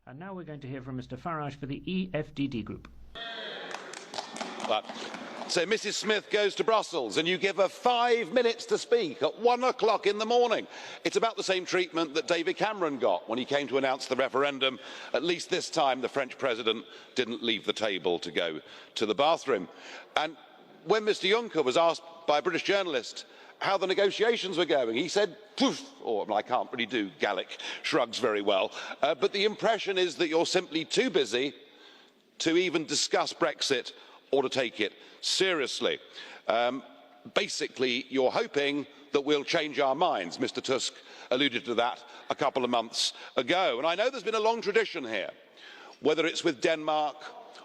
And now we're going to hear from Mr Farage for the EFDD group. So Mrs Smith goes to Brussels and you give her 5 minutes to speak at 1 o'clock in the morning. It's about the same treatment that David Cameron got when he came to announce the referendum. At least this time the French president didn't leave the table to go to the bathroom. And when Mr Juncker was asked by a British journalist how the negotiations were going, he said, poof, or I can't really do Gaelic shrugs very well, but the impression is that you're simply too busy to even discuss Brexit or to take it seriously. Basically, you're hoping that we'll change our minds. Mr Tusk alluded to that a couple of months ago. And I know there's been a long tradition here, whether it's with Denmark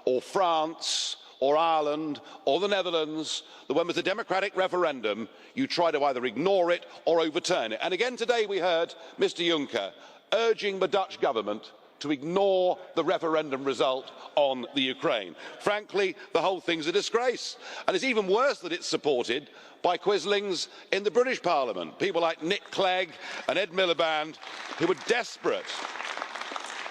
or France or Ireland or the Netherlands, that when there's a democratic referendum, you try to either ignore it or overturn it. And again today we heard Mr Juncker urging the Dutch government to ignore the referendum result on the Ukraine. Frankly, the whole thing's a disgrace. And it's even worse that it's supported by quislings in the British Parliament, people like Nick Clegg and Ed Miliband, who were desperate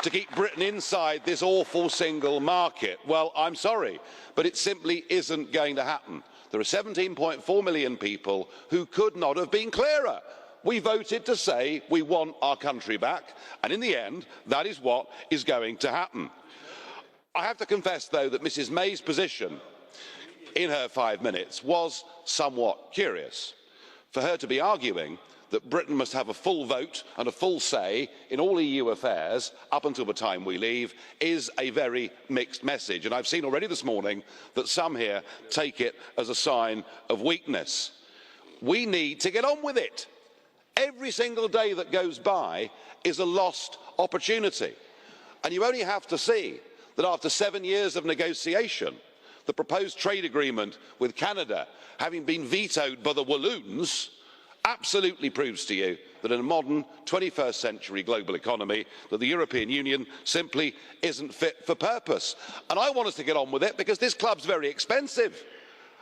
to keep Britain inside this awful single market. Well, I'm sorry, but it simply isn't going to happen. There are 17.4 million people who could not have been clearer. We voted to say we want our country back, and in the end, that is what is going to happen. I have to confess, though, that Mrs May's position in her 5 minutes was somewhat curious. For her to be arguing that Britain must have a full vote and a full say in all EU affairs up until the time we leave is a very mixed message. And I've seen already this morning that some here take it as a sign of weakness. We need to get on with it. Every single day that goes by is a lost opportunity. And you only have to see that after 7 years of negotiation, the proposed trade agreement with Canada, having been vetoed by the Walloons, absolutely proves to you that in a modern 21st century global economy that the European Union simply isn't fit for purpose. And I want us to get on with it because this club's very expensive.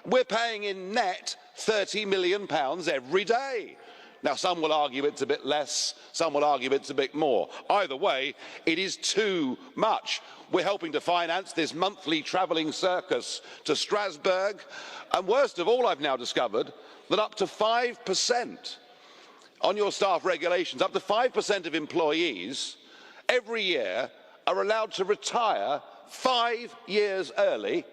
We're paying in net £30 million every day. Now, some will argue it's a bit less, some will argue it's a bit more. Either way, it is too much. We're helping to finance this monthly travelling circus to Strasbourg. And worst of all, I've now discovered that up to 5% on your staff regulations, up to 5% of employees every year are allowed to retire 5 years early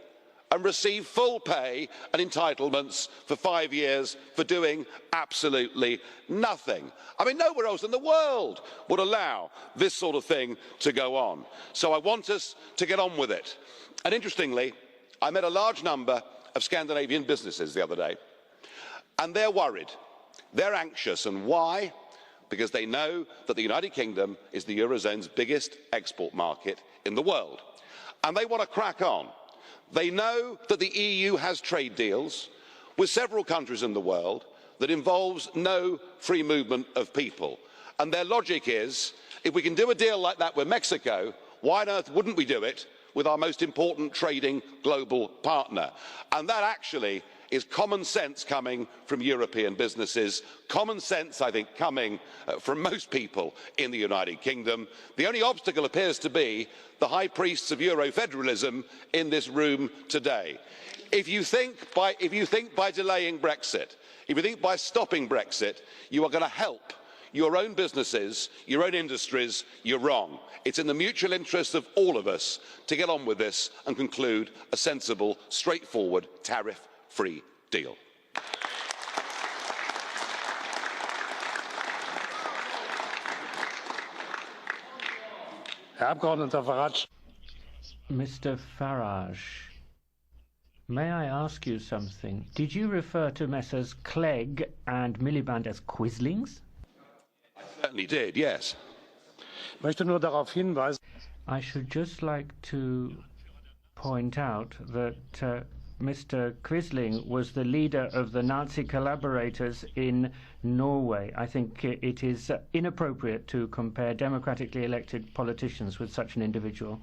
and receive full pay and entitlements for 5 years for doing absolutely nothing. I mean, nowhere else in the world would allow this sort of thing to go on. So I want us to get on with it. And interestingly, I met a large number of Scandinavian businesses the other day, and they're worried, they're anxious. And why? Because they know that the United Kingdom is the Eurozone's biggest export market in the world. And they want to crack on. They know that the EU has trade deals with several countries in the world that involves no free movement of people. And their logic is, if we can do a deal like that with Mexico, why on earth wouldn't we do it with our most important trading global partner? And that actually is common sense coming from European businesses, common sense, I think, coming from most people in the United Kingdom. The only obstacle appears to be the High Priests of Euro-Federalism in this room today. If you think by delaying Brexit, if you think by stopping Brexit, you are going to help your own businesses, your own industries, you're wrong. It's in the mutual interest of all of us to get on with this and conclude a sensible, straightforward, tariff-free deal. Mr Farage, may I ask you something? Did you refer to Messrs Clegg and Miliband as quislings? I certainly did, yes. I should just like to point out that Mr Quisling was the leader of the Nazi collaborators in Norway. I think it is inappropriate to compare democratically elected politicians with such an individual.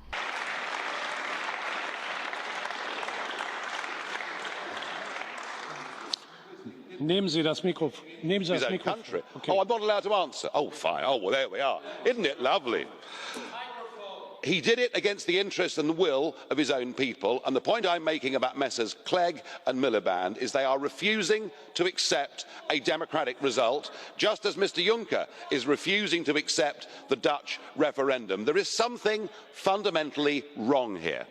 Nehmen Sie das Mikrofon. Nehmen Sie das Mikrofon. Country. Okay. Oh, I'm not allowed to answer. Oh, fine. Oh, well, there we are. Isn't it lovely? He did it against the interest and the will of his own people, and the point I'm making about Messrs Clegg and Miliband is they are refusing to accept a democratic result, just as Mr Juncker is refusing to accept the Dutch referendum. There is something fundamentally wrong here.